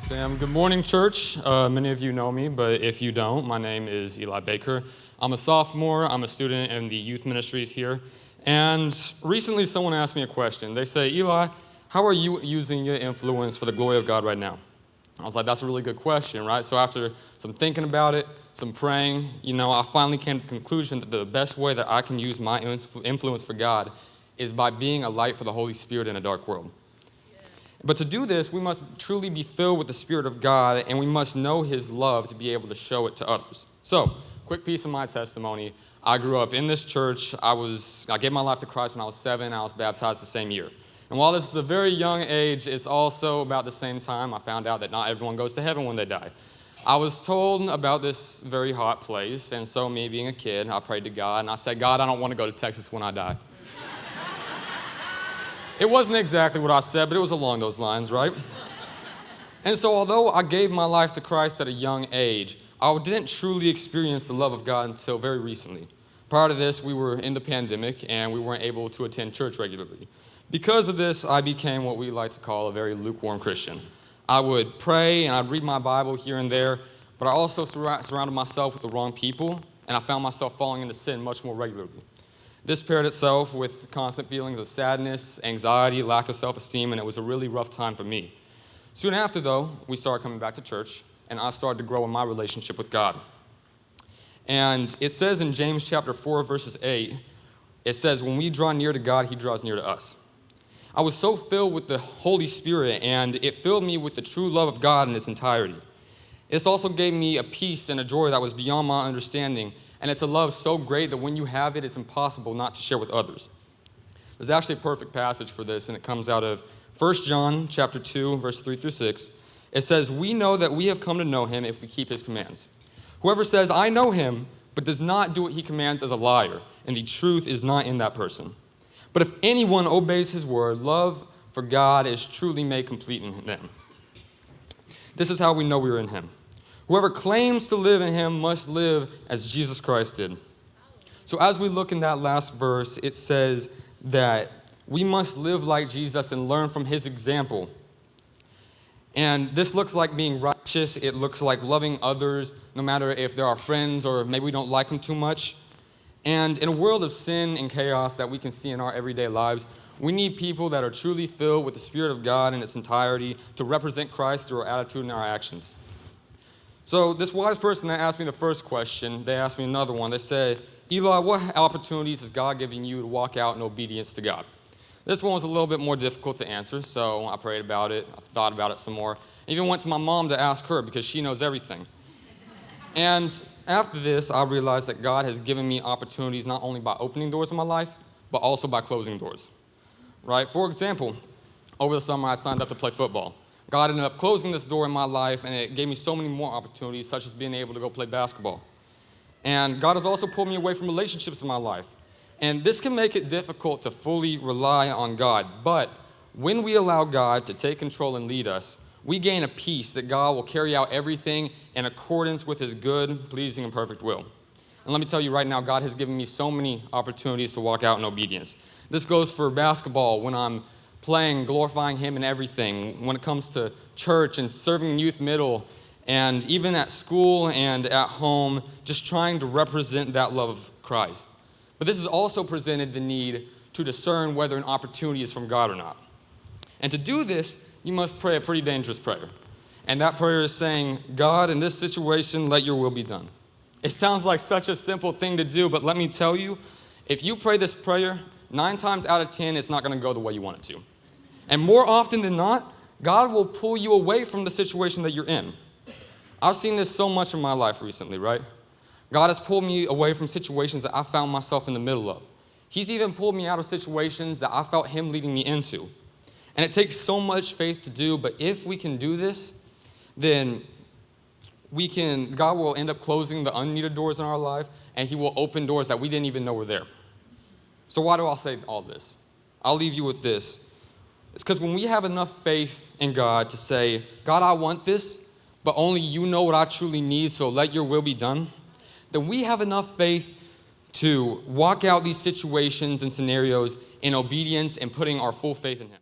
Sam. Good morning, church. Many of you know me, but if you don't, my name is Eli Baker. I'm a sophomore. I'm a student in the youth ministries here. And recently someone asked me a question. They say, Eli, how are you using your influence for the glory of God right now? I was like, that's a really good question, right? So after some thinking about it, some praying, I finally came to the conclusion that the best way that I can use my influence for God is by being a light for the Holy Spirit in a dark world. But to do this, we must truly be filled with the Spirit of God, and we must know His love to be able to show it to others. So, quick piece of my testimony. I grew up in this church. I gave my life to Christ when I was 7. I was baptized the same year. And while this is a very young age, it's also about the same time I found out that not everyone goes to heaven when they die. I was told about this very hot place, and so me being a kid, I prayed to God, and I said, God, I don't want to go to Texas when I die. It wasn't exactly what I said, but it was along those lines, right? And so although I gave my life to Christ at a young age, I didn't truly experience the love of God until very recently. Prior to this, we were in the pandemic, and we weren't able to attend church regularly. Because of this, I became what we like to call a very lukewarm Christian. I would pray, and I'd read my Bible here and there, but I also surrounded myself with the wrong people, and I found myself falling into sin much more regularly. This paired itself with constant feelings of sadness, anxiety, lack of self-esteem, and it was a really rough time for me. Soon after, though, we started coming back to church, and I started to grow in my relationship with God. And it says in James chapter 4, verses 8, it says, when we draw near to God, He draws near to us. I was so filled with the Holy Spirit, and it filled me with the true love of God in its entirety. This also gave me a peace and a joy that was beyond my understanding, and it's a love so great that when you have it, it's impossible not to share with others. There's actually a perfect passage for this, and it comes out of 1 John chapter 2, verse 3 through 6. It says, we know that we have come to know Him if we keep His commands. Whoever says, I know Him, but does not do what He commands is a liar, and the truth is not in that person. But if anyone obeys His word, love for God is truly made complete in them. This is how we know we are in Him. Whoever claims to live in Him must live as Jesus Christ did. So as we look in that last verse, it says that we must live like Jesus and learn from His example. And this looks like being righteous. It looks like loving others, no matter if they're our friends or maybe we don't like them too much. And in a world of sin and chaos that we can see in our everyday lives, we need people that are truly filled with the Spirit of God in its entirety to represent Christ through our attitude and our actions. So this wise person that asked me the first question, they asked me another one. They said, Eli, what opportunities is God giving you to walk out in obedience to God? This one was a little bit more difficult to answer, so I prayed about it. I thought about it some more. I even went to my mom to ask her because she knows everything. And after this, I realized that God has given me opportunities not only by opening doors in my life, but also by closing doors. Right? For example, over the summer, I signed up to play football. God ended up closing this door in my life, and it gave me so many more opportunities, such as being able to go play basketball. And God has also pulled me away from relationships in my life. And this can make it difficult to fully rely on God. But when we allow God to take control and lead us, we gain a peace that God will carry out everything in accordance with His good, pleasing, and perfect will. And let me tell you right now, God has given me so many opportunities to walk out in obedience. This goes for basketball when I'm playing, glorifying Him in everything. When it comes to church and serving in youth middle, and even at school and at home, just trying to represent that love of Christ. But this has also presented the need to discern whether an opportunity is from God or not. And to do this, you must pray a pretty dangerous prayer. And that prayer is saying, God, in this situation, let your will be done. It sounds like such a simple thing to do, but let me tell you, if you pray this prayer, 9 times out of 10, it's not going to go the way you want it to. And more often than not, God will pull you away from the situation that you're in. I've seen this so much in my life recently, right? God has pulled me away from situations that I found myself in the middle of. He's even pulled me out of situations that I felt Him leading me into. And it takes so much faith to do, but if we can do this, then God will end up closing the unneeded doors in our life, and He will open doors that we didn't even know were there. So why do I say all this? I'll leave you with this. It's because when we have enough faith in God to say, God, I want this, but only You know what I truly need, so let Your will be done, then we have enough faith to walk out these situations and scenarios in obedience and putting our full faith in Him.